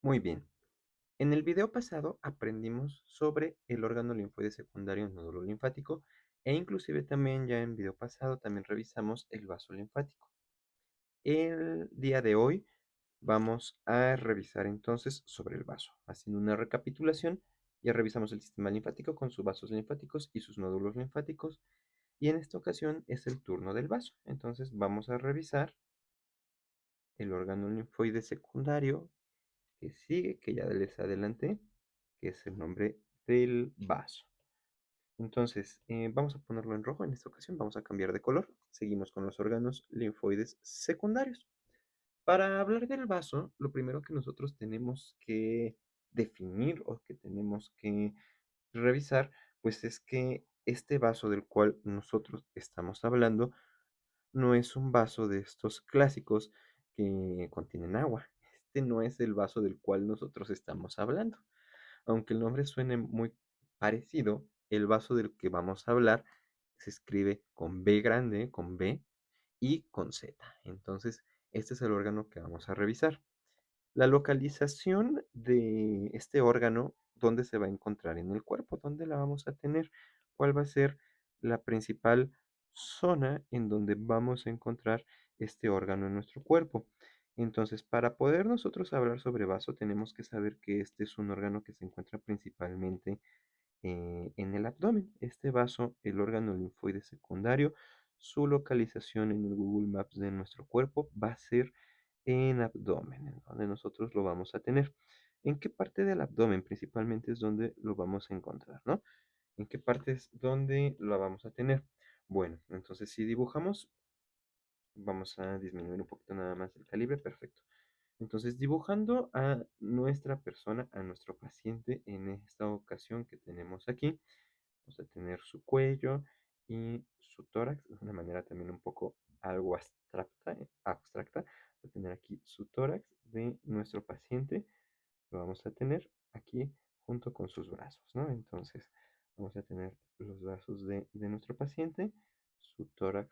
Muy bien. En el video pasado aprendimos sobre el órgano linfoide secundario en nódulo linfático e inclusive también ya en video pasado también revisamos el vaso linfático. El día de hoy vamos a revisar entonces sobre el vaso. Haciendo una recapitulación, ya revisamos el sistema linfático con sus vasos linfáticos y sus nódulos linfáticos y en esta ocasión es el turno del vaso. Entonces vamos a revisar el órgano linfoide secundario que sigue, que ya les adelanté, que es el nombre del vaso. Entonces, vamos a ponerlo en rojo en esta ocasión, vamos a cambiar de color. Seguimos con los órganos linfoides secundarios. Para hablar del vaso, lo primero que nosotros tenemos que definir o que tenemos que revisar, pues es que este vaso del cual nosotros estamos hablando no es un vaso de estos clásicos que contienen agua. Este no es el vaso del cual nosotros estamos hablando. Aunque el nombre suene muy parecido, el vaso del que vamos a hablar se escribe con B grande, con B y con Z. Entonces, este es el órgano que vamos a revisar. La localización de este órgano, ¿dónde se va a encontrar en el cuerpo? ¿Dónde la vamos a tener? ¿Cuál va a ser la principal zona en donde vamos a encontrar este órgano en nuestro cuerpo? Entonces, para poder nosotros hablar sobre vaso, tenemos que saber que este es un órgano que se encuentra principalmente en el abdomen. Este vaso, el órgano linfoide secundario, su localización en el Google Maps de nuestro cuerpo va a ser en abdomen, en donde nosotros lo vamos a tener. ¿En qué parte del abdomen principalmente es donde lo vamos a encontrar, no? ¿En qué parte es donde lo vamos a tener? Bueno, entonces si dibujamos, vamos a disminuir un poquito nada más el calibre, perfecto. Entonces, dibujando a nuestra persona, a nuestro paciente, en esta ocasión que tenemos aquí, vamos a tener su cuello y su tórax de una manera también un poco algo abstracta. Vamos a tener aquí su tórax de nuestro paciente, lo vamos a tener aquí junto con sus brazos, ¿no? Entonces, vamos a tener los brazos de nuestro paciente, su tórax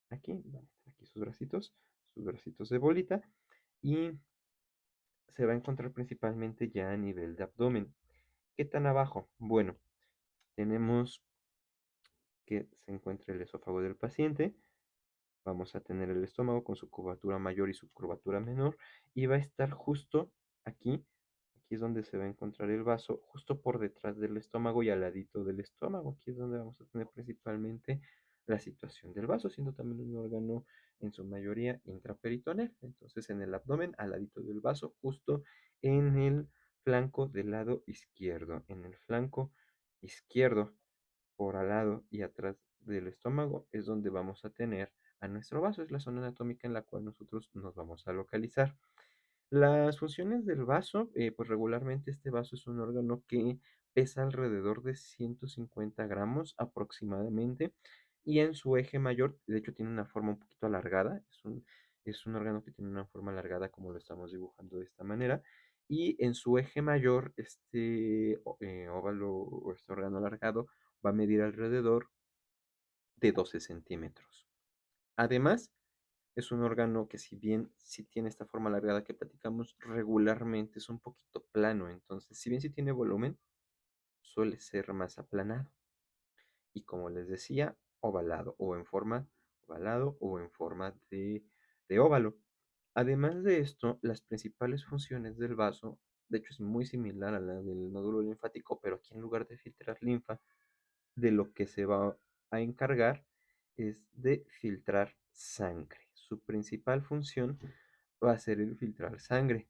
aquí, van a estar aquí sus bracitos de bolita, y se va a encontrar principalmente ya a nivel de abdomen. ¿Qué tan abajo? Bueno, tenemos que se encuentra el esófago del paciente, vamos a tener el estómago con su curvatura mayor y su curvatura menor, y va a estar justo aquí, aquí es donde se va a encontrar el vaso, justo por detrás del estómago y al ladito del estómago, aquí es donde vamos a tener principalmente la situación del vaso, siendo también un órgano en su mayoría intraperitoneal. Entonces en el abdomen, al ladito del vaso, justo en el flanco del lado izquierdo, en el flanco izquierdo por al lado y atrás del estómago es donde vamos a tener a nuestro vaso, es la zona anatómica en la cual nosotros nos vamos a localizar. Las funciones del vaso, pues regularmente este vaso es un órgano que pesa alrededor de 150 gramos aproximadamente y en su eje mayor, de hecho tiene una forma un poquito alargada, es un órgano que tiene una forma alargada como lo estamos dibujando de esta manera y en su eje mayor, este óvalo o este órgano alargado va a medir alrededor de 12 centímetros. Además, es un órgano que si bien sí tiene esta forma alargada que platicamos, regularmente es un poquito plano. Entonces, si bien sí tiene volumen, suele ser más aplanado. Y como les decía, ovalado o en forma de óvalo. Además de esto, las principales funciones del vaso, de hecho es muy similar a la del nódulo linfático, pero aquí en lugar de filtrar linfa, de lo que se va a encargar es de filtrar sangre. Su principal función va a ser el filtrar sangre.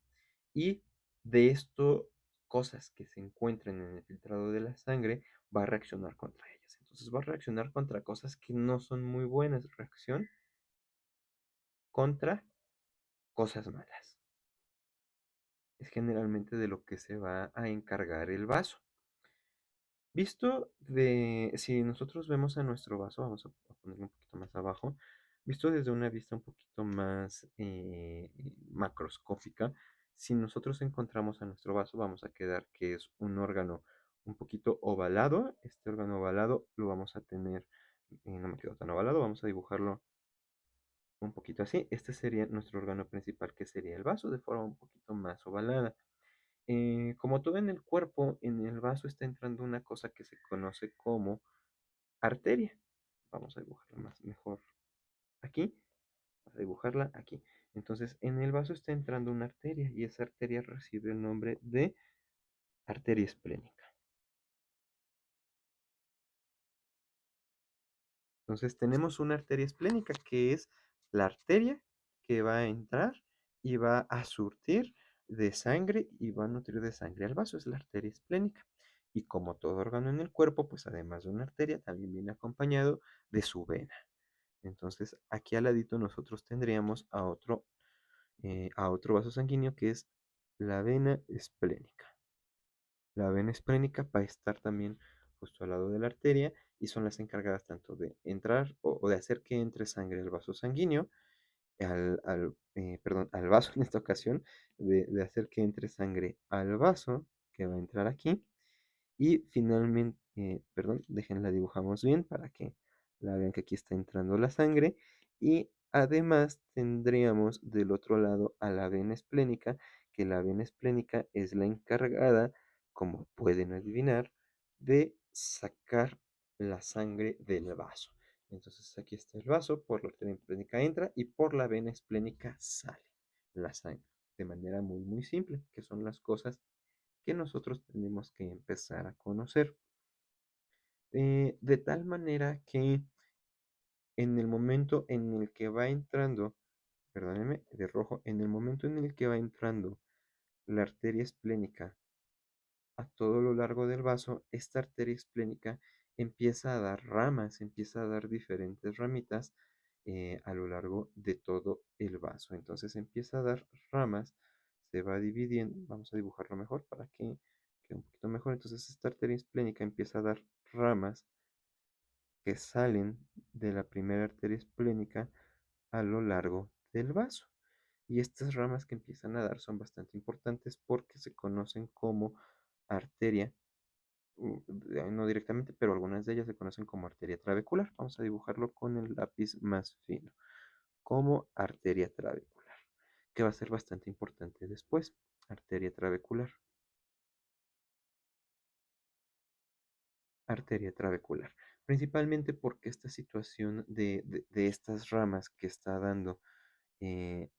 Y de esto, cosas que se encuentran en el filtrado de la sangre, va a reaccionar contra ellas. Entonces va a reaccionar contra cosas que no son muy buenas. Reacción contra cosas malas. Es generalmente de lo que se va a encargar el vaso. Visto de, si nosotros vemos a nuestro vaso, vamos a ponerlo un poquito más abajo, visto desde una vista un poquito más macroscópica, si nosotros encontramos a nuestro vaso, vamos a quedar que es un órgano un poquito ovalado. Este órgano ovalado lo vamos a tener, no me quedó tan ovalado, vamos a dibujarlo un poquito así. Este sería nuestro órgano principal, que sería el vaso, de forma un poquito más ovalada. Como todo en el cuerpo, en el vaso está entrando una cosa que se conoce como arteria. Vamos a dibujarla más mejor aquí. Vamos a dibujarla aquí. Entonces, en el vaso está entrando una arteria y esa arteria recibe el nombre de arteria esplénica. Entonces tenemos una arteria esplénica que es la arteria que va a entrar y va a surtir de sangre y va a nutrir de sangre al vaso, es la arteria esplénica. Y como todo órgano en el cuerpo, pues además de una arteria, también viene acompañado de su vena. Entonces aquí al ladito nosotros tendríamos a otro vaso sanguíneo que es la vena esplénica. La vena esplénica va a estar también justo al lado de la arteria y son las encargadas tanto de entrar o de hacer que entre sangre al vaso sanguíneo, perdón, al vaso en esta ocasión, de hacer que entre sangre al vaso que va a entrar aquí y finalmente, perdón, déjenla dibujamos bien para que la vean que aquí está entrando la sangre. Y además tendríamos del otro lado a la vena esplénica, que la vena esplénica es la encargada, como pueden adivinar, de sacar la sangre del vaso. Entonces aquí está el vaso, por la arteria esplénica entra y por la vena esplénica sale la sangre. De manera muy, muy simple, que son las cosas que nosotros tenemos que empezar a conocer. De tal manera que en el momento en el que va entrando, perdónenme, de rojo, en el momento en el que va entrando la arteria esplénica a todo lo largo del vaso, esta arteria esplénica empieza a dar ramas, empieza a dar diferentes ramitas a lo largo de todo el vaso. Entonces empieza a dar ramas, se va dividiendo, vamos a dibujarlo mejor para que quede un poquito mejor. Entonces esta arteria esplénica empieza a dar ramas que salen de la primera arteria esplénica a lo largo del vaso. Y estas ramas que empiezan a dar son bastante importantes porque se conocen como arteria, no directamente, pero algunas de ellas se conocen como arteria trabecular. Vamos a dibujarlo con el lápiz más fino, como arteria trabecular, que va a ser bastante importante después. Arteria trabecular, arteria trabecular. Principalmente porque esta situación de estas ramas que está dando eh,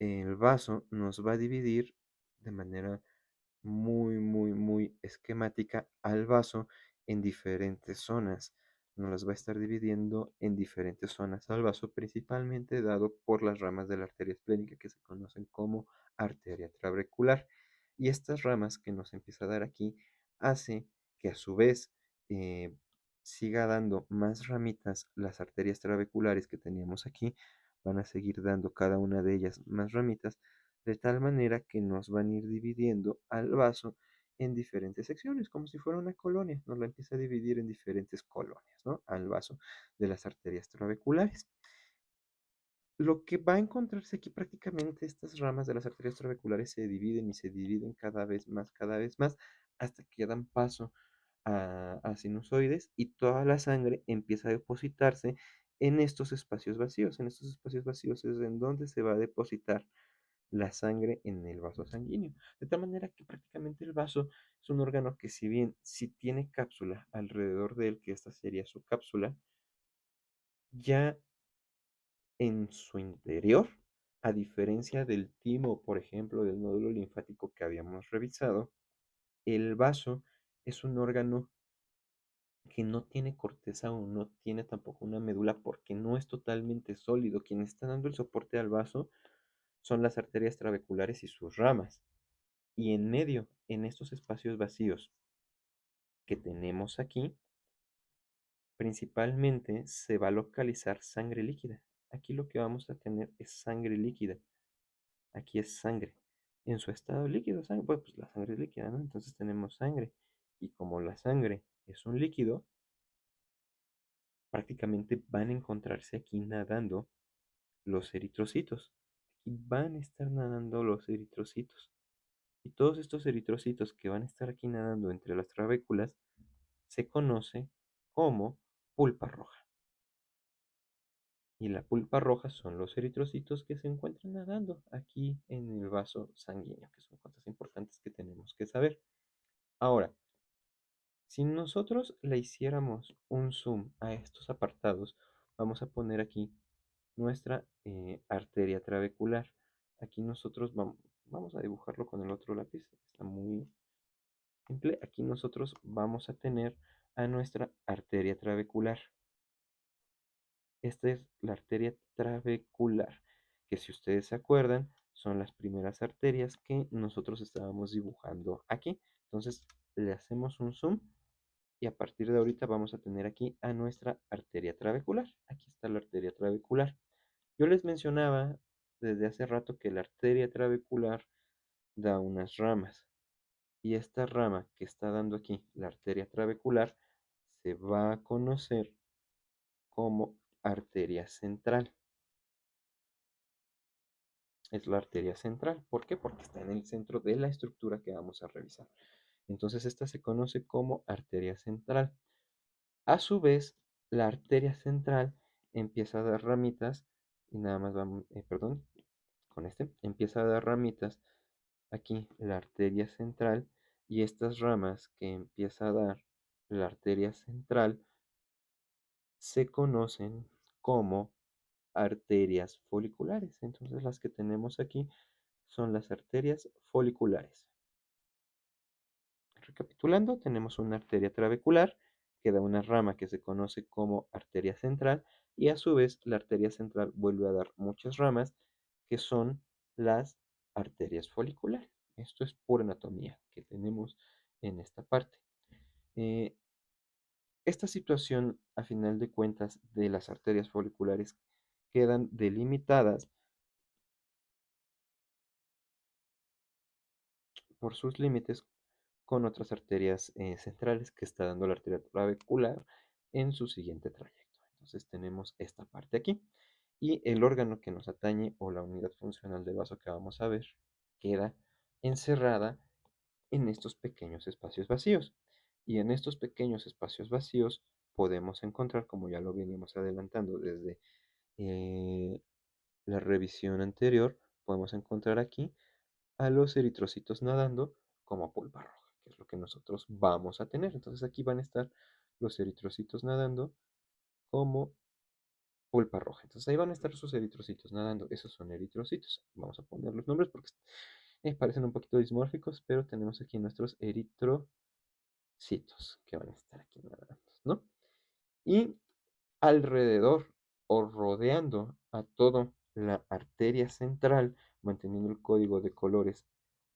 el vaso nos va a dividir de manera muy, muy, muy esquemática al vaso en diferentes zonas. Nos las va a estar dividiendo en diferentes zonas al vaso, principalmente dado por las ramas de la arteria esplénica que se conocen como arteria trabecular. Y estas ramas que nos empieza a dar aquí hace que a su vez eh, siga dando más ramitas las arterias trabeculares que teníamos aquí, van a seguir dando cada una de ellas más ramitas de tal manera que nos van a ir dividiendo al vaso en diferentes secciones, como si fuera una colonia, nos la empieza a dividir en diferentes colonias, ¿no? Al vaso de las arterias trabeculares. Lo que va a encontrarse aquí prácticamente estas ramas de las arterias trabeculares se dividen y se dividen cada vez más, hasta que dan paso a sinusoides y toda la sangre empieza a depositarse en estos espacios vacíos. En estos espacios vacíos es en donde se va a depositar la sangre en el vaso sanguíneo. De tal manera que prácticamente el vaso es un órgano que si bien si tiene cápsula alrededor de él, que esta sería su cápsula, ya en su interior, a diferencia del timo, por ejemplo, del nódulo linfático que habíamos revisado, el vaso es un órgano que no tiene corteza o no tiene tampoco una médula porque no es totalmente sólido. Quien está dando el soporte al vaso son las arterias trabeculares y sus ramas. Y en medio, en estos espacios vacíos que tenemos aquí, principalmente se va a localizar sangre líquida. Aquí lo que vamos a tener es sangre líquida. Aquí es sangre. En su estado líquido, sangre, pues la sangre es líquida, ¿no? Entonces tenemos sangre. Y como la sangre es un líquido, prácticamente van a encontrarse aquí nadando los eritrocitos. Aquí van a estar nadando los eritrocitos. Y todos estos eritrocitos que van a estar aquí nadando entre las trabéculas se conoce como pulpa roja. Y la pulpa roja son los eritrocitos que se encuentran nadando aquí en el vaso sanguíneo, que son tenemos que saber. Ahora, si nosotros le hiciéramos un zoom a estos apartados, vamos a poner aquí nuestra arteria trabecular. Aquí nosotros vamos a dibujarlo con el otro lápiz, está muy simple. Aquí nosotros vamos a tener a nuestra arteria trabecular. Esta es la arteria trabecular, que si ustedes se acuerdan, son las primeras arterias que nosotros estábamos dibujando aquí. Entonces le hacemos un zoom y a partir de ahorita vamos a tener aquí a nuestra arteria trabecular. Aquí está la arteria trabecular. Yo les mencionaba desde hace rato que la arteria trabecular da unas ramas. Y esta rama que está dando aquí, la arteria trabecular, se va a conocer como arteria central. Es la arteria central. ¿Por qué? Porque está en el centro de la estructura que vamos a revisar. Entonces esta se conoce como arteria central. A su vez, la arteria central empieza a dar ramitas y nada más vamos, perdón, con este, empieza a dar ramitas aquí la arteria central y estas ramas que empieza a dar la arteria central se conocen como arterias foliculares. Entonces las que tenemos aquí son las arterias foliculares. Recapitulando, tenemos una arteria trabecular que da una rama que se conoce como arteria central y a su vez la arteria central vuelve a dar muchas ramas que son las arterias foliculares. Esto es pura anatomía que tenemos en esta parte. Eh, esta situación, a final de cuentas, de las arterias foliculares quedan delimitadas por sus límites con otras arterias centrales que está dando la arteria trabecular en su siguiente trayecto. Entonces tenemos esta parte aquí y el órgano que nos atañe o la unidad funcional del vaso que vamos a ver queda encerrada en estos pequeños espacios vacíos. Y en estos pequeños espacios vacíos podemos encontrar, como ya lo veníamos adelantando desde eh, la revisión anterior, podemos encontrar aquí a los eritrocitos nadando como pulpa roja, que es lo que nosotros vamos a tener. Entonces aquí van a estar los eritrocitos nadando como pulpa roja. Entonces ahí van a estar sus eritrocitos nadando. Esos son eritrocitos. Vamos a poner los nombres porque parecen un poquito dismórficos, pero tenemos aquí nuestros eritrocitos que van a estar aquí nadando, ¿no? Y alrededor o rodeando a toda la arteria central, manteniendo el código de colores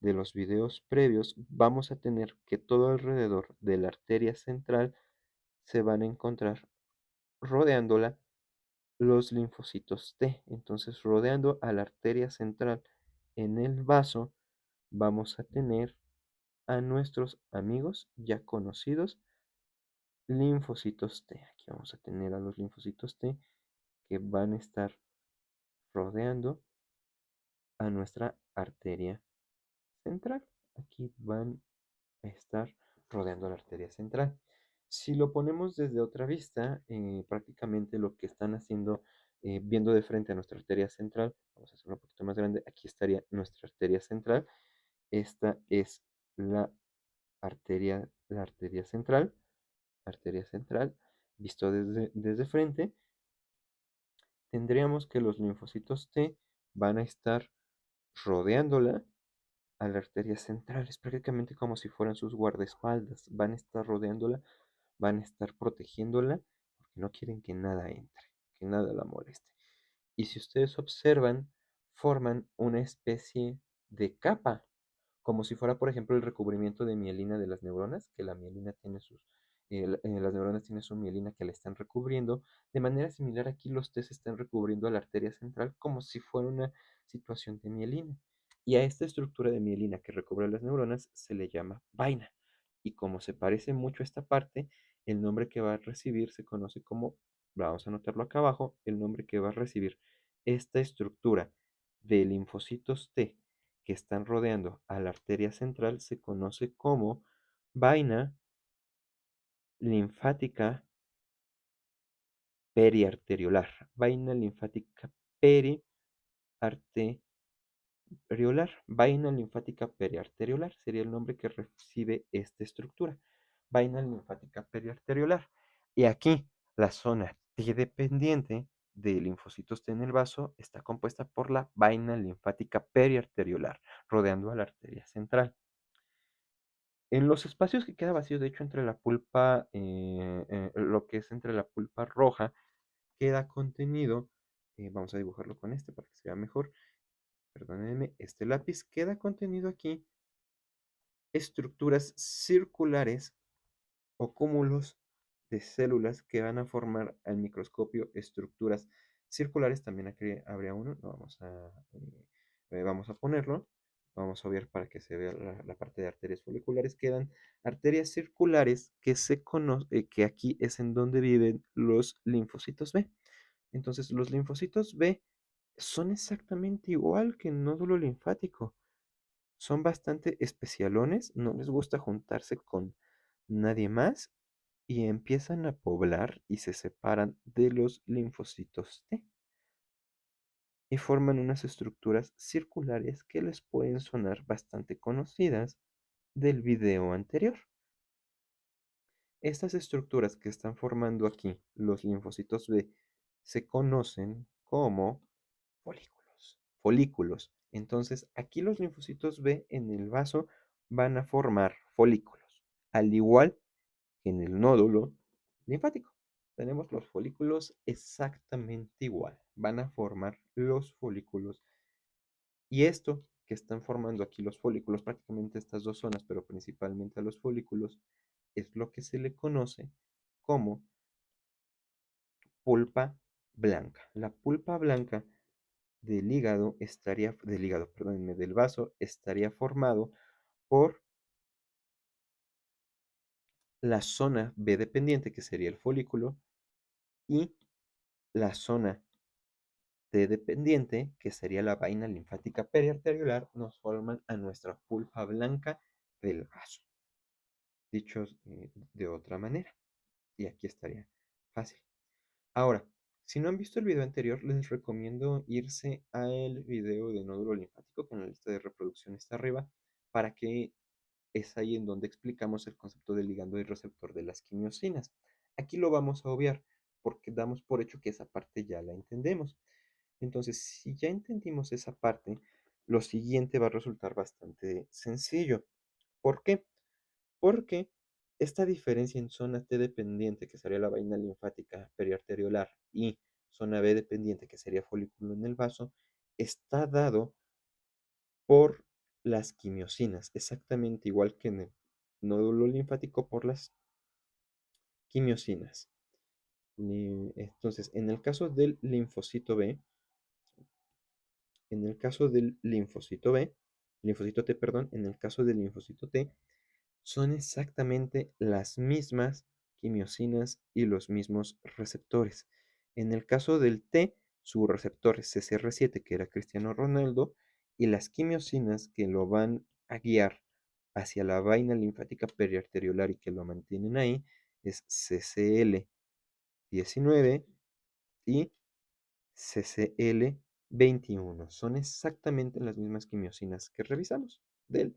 de los videos previos, vamos a tener que todo alrededor de la arteria central se van a encontrar rodeándola los linfocitos T. Entonces, rodeando a la arteria central en el vaso, vamos a tener a nuestros amigos ya conocidos linfocitos T. Aquí vamos a tener a los linfocitos T que van a estar rodeando a nuestra arteria central. Aquí van a estar rodeando la arteria central. Si lo ponemos desde otra vista, prácticamente lo que están haciendo, viendo de frente a nuestra arteria central, vamos a hacerlo un poquito más grande, aquí estaría nuestra arteria central. Esta es la arteria central, visto desde frente, tendríamos que los linfocitos T van a estar rodeándola a la arteria central. Es prácticamente como si fueran sus guardaespaldas. Van a estar rodeándola, van a estar protegiéndola, porque no quieren que nada entre, que nada la moleste. Y si ustedes observan, forman una especie de capa como si fuera, por ejemplo, el recubrimiento de mielina de las neuronas, que la mielina tiene las neuronas tienen su mielina que la están recubriendo. De manera similar, aquí los T se están recubriendo a la arteria central como si fuera una situación de mielina. Y a esta estructura de mielina que recubre las neuronas se le llama vaina. Y como se parece mucho a esta parte, el nombre que va a recibir se conoce como, vamos a anotarlo acá abajo, el nombre que va a recibir esta estructura de linfocitos T que están rodeando a la arteria central se conoce como vaina linfática periarteriolar. Vaina linfática periarteriolar. vaina linfática periarteriolar, sería el nombre que recibe esta estructura, vaina linfática periarteriolar. Y aquí, la zona T dependiente de linfocitos T en el vaso está compuesta por la vaina linfática periarteriolar, rodeando a la arteria central. En los espacios que queda vacío, de hecho, entre la pulpa, lo que es entre la pulpa roja, queda contenido, vamos a dibujarlo con este para que se vea mejor, perdónenme, este lápiz, queda contenido aquí estructuras circulares o cúmulos de células que van a formar al microscopio estructuras circulares. También aquí habría uno, no, vamos a ponerlo, vamos a ver para que se vea la parte de arterias foliculares. Quedan arterias circulares que se conoce, que aquí es en donde viven los linfocitos B. Entonces, los linfocitos B son exactamente igual que el nódulo linfático. Son bastante especialones, no les gusta juntarse con nadie más y empiezan a poblar y se separan de los linfocitos T y forman unas estructuras circulares que les pueden sonar bastante conocidas del video anterior. Estas estructuras que están formando aquí los linfocitos B se conocen como folículos. Folículos. Entonces, aquí los linfocitos B en el vaso van a formar folículos, al igual que en el nódulo linfático. Tenemos los folículos exactamente igual. Van a formar los folículos. Y esto que están formando aquí los folículos, prácticamente estas dos zonas, pero principalmente a los folículos, es lo que se le conoce como pulpa blanca. La pulpa blanca perdónenme, del vaso estaría formado por la zona B dependiente, que sería el folículo, y la zona T dependiente, que sería la vaina linfática periarteriolar, nos forman a nuestra pulpa blanca del vaso. Dichos de otra manera. Y aquí estaría fácil. Ahora, si no han visto el video anterior, les recomiendo irse al video de nódulo linfático, que en la lista de reproducción está arriba, para que es ahí en donde explicamos el concepto de ligando y receptor de las quimiosinas. Aquí lo vamos a obviar porque damos por hecho que esa parte ya la entendemos. Entonces, si ya entendimos esa parte, lo siguiente va a resultar bastante sencillo. ¿Por qué? Porque esta diferencia en zona T dependiente, que sería la vaina linfática periarteriolar, y zona B dependiente, que sería folículo en el vaso, está dado por las quimiosinas, exactamente igual que en el nódulo linfático por las quimiosinas. Entonces, en el caso del linfocito B, en el caso del linfocito B, linfocito T, perdón, en el caso del linfocito T, son exactamente las mismas quimiosinas y los mismos receptores. En el caso del T, su receptor es CCR7, que era Cristiano Ronaldo, y las quimiosinas que lo van a guiar hacia la vaina linfática periarteriolar y que lo mantienen ahí es CCL19 y CCL21. Son exactamente las mismas quimiosinas que revisamos del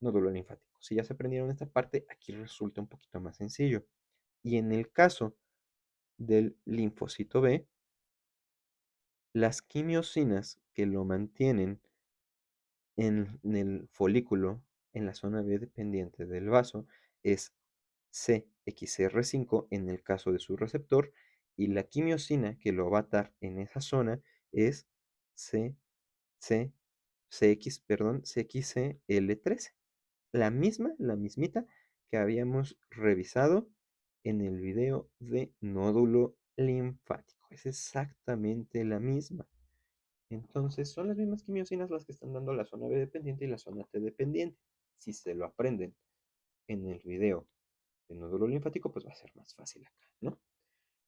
nódulo linfático. Si ya se aprendieron esta parte, aquí resulta un poquito más sencillo. Y en el caso del linfocito B, las quimiosinas que lo mantienen en el folículo, en la zona B dependiente del vaso, es CXR5 en el caso de su receptor, y la quimiosina que lo va a atar en esa zona es CXCL13. La mismita que habíamos revisado en el video de nódulo linfático. Es exactamente la misma. Entonces, son las mismas quimiosinas las que están dando la zona B dependiente y la zona T dependiente. Si se lo aprenden en el video de nódulo linfático, pues va a ser más fácil acá, ¿no?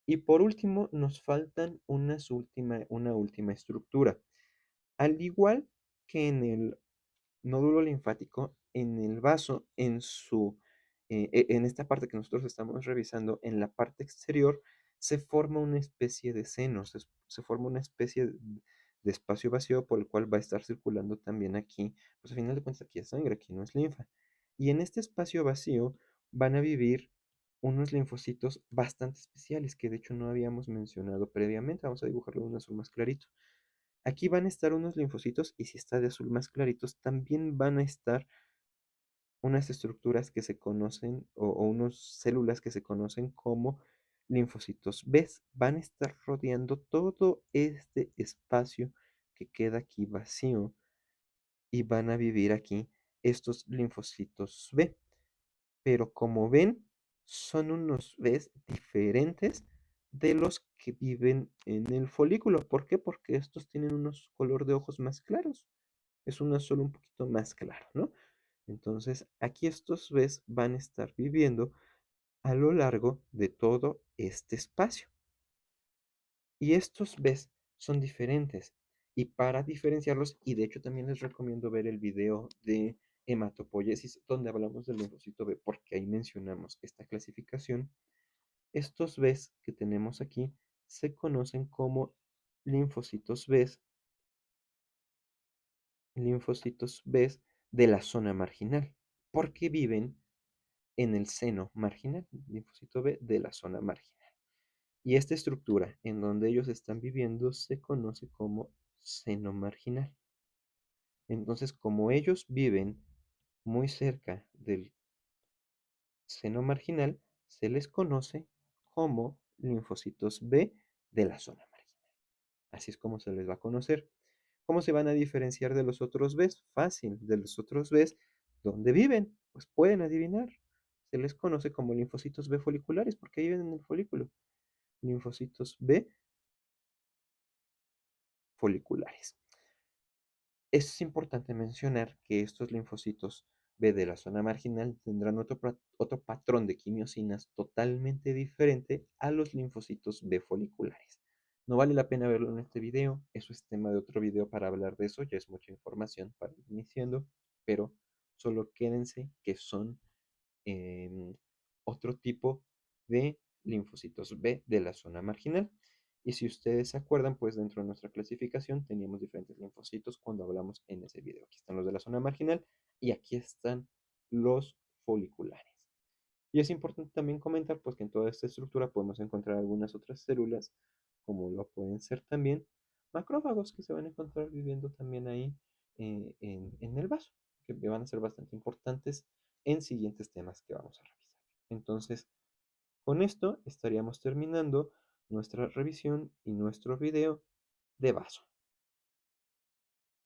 Y por último, nos faltan una última estructura. Al igual que en el nódulo linfático, en el vaso, en esta parte que nosotros estamos revisando, en la parte exterior, se forma una especie de seno, se forma una especie de espacio vacío por el cual va a estar circulando también aquí, pues a final de cuentas aquí es sangre, aquí no es linfa. Y en este espacio vacío van a vivir unos linfocitos bastante especiales que de hecho no habíamos mencionado previamente. Vamos a dibujarlo de un azul más clarito. Aquí van a estar unos linfocitos y si está de azul más claritos, también van a estar unas estructuras que se conocen o unas células que se conocen como linfocitos B. Van a estar rodeando todo este espacio que queda aquí vacío y van a vivir aquí estos linfocitos B. Pero como ven, son unos B diferentes de los que viven en el folículo. ¿Por qué? Porque estos tienen unos color de ojos más claros. Es un azul un poquito más claro, ¿no? Entonces, aquí estos Bs van a estar viviendo a lo largo de todo este espacio. Y estos Bs son diferentes. Y para diferenciarlos, y de hecho también les recomiendo ver el video de hematopoiesis, donde hablamos del linfocito B, porque ahí mencionamos esta clasificación. Estos Bs que tenemos aquí se conocen como linfocitos Bs, linfocitos Bs de la zona marginal, porque viven en el seno marginal, linfocito B de la zona marginal. Y esta estructura en donde ellos están viviendo se conoce como seno marginal. Entonces, como ellos viven muy cerca del seno marginal, se les conoce como linfocitos B de la zona marginal. Así es como se les va a conocer. ¿Cómo se van a diferenciar de los otros Bs? Fácil, de los otros Bs, ¿dónde viven? Pues pueden adivinar. Se les conoce como linfocitos B foliculares porque viven en el folículo. Linfocitos B foliculares. Es importante mencionar que estos linfocitos B de la zona marginal tendrán otro patrón de quimiosinas totalmente diferente a los linfocitos B foliculares. No vale la pena verlo en este video, eso es tema de otro video para hablar de eso, ya es mucha información para ir iniciando, pero solo quédense que son em, otro tipo de linfocitos B de la zona marginal. Y si ustedes se acuerdan, pues dentro de nuestra clasificación teníamos diferentes linfocitos cuando hablamos en ese video. Aquí están los de la zona marginal y aquí están los foliculares. Y es importante también comentar pues que en toda esta estructura podemos encontrar algunas otras células, como lo pueden ser también macrófagos que se van a encontrar viviendo también ahí en el vaso, que van a ser bastante importantes en siguientes temas que vamos a revisar. Entonces, con esto estaríamos terminando nuestra revisión y nuestro video de vaso.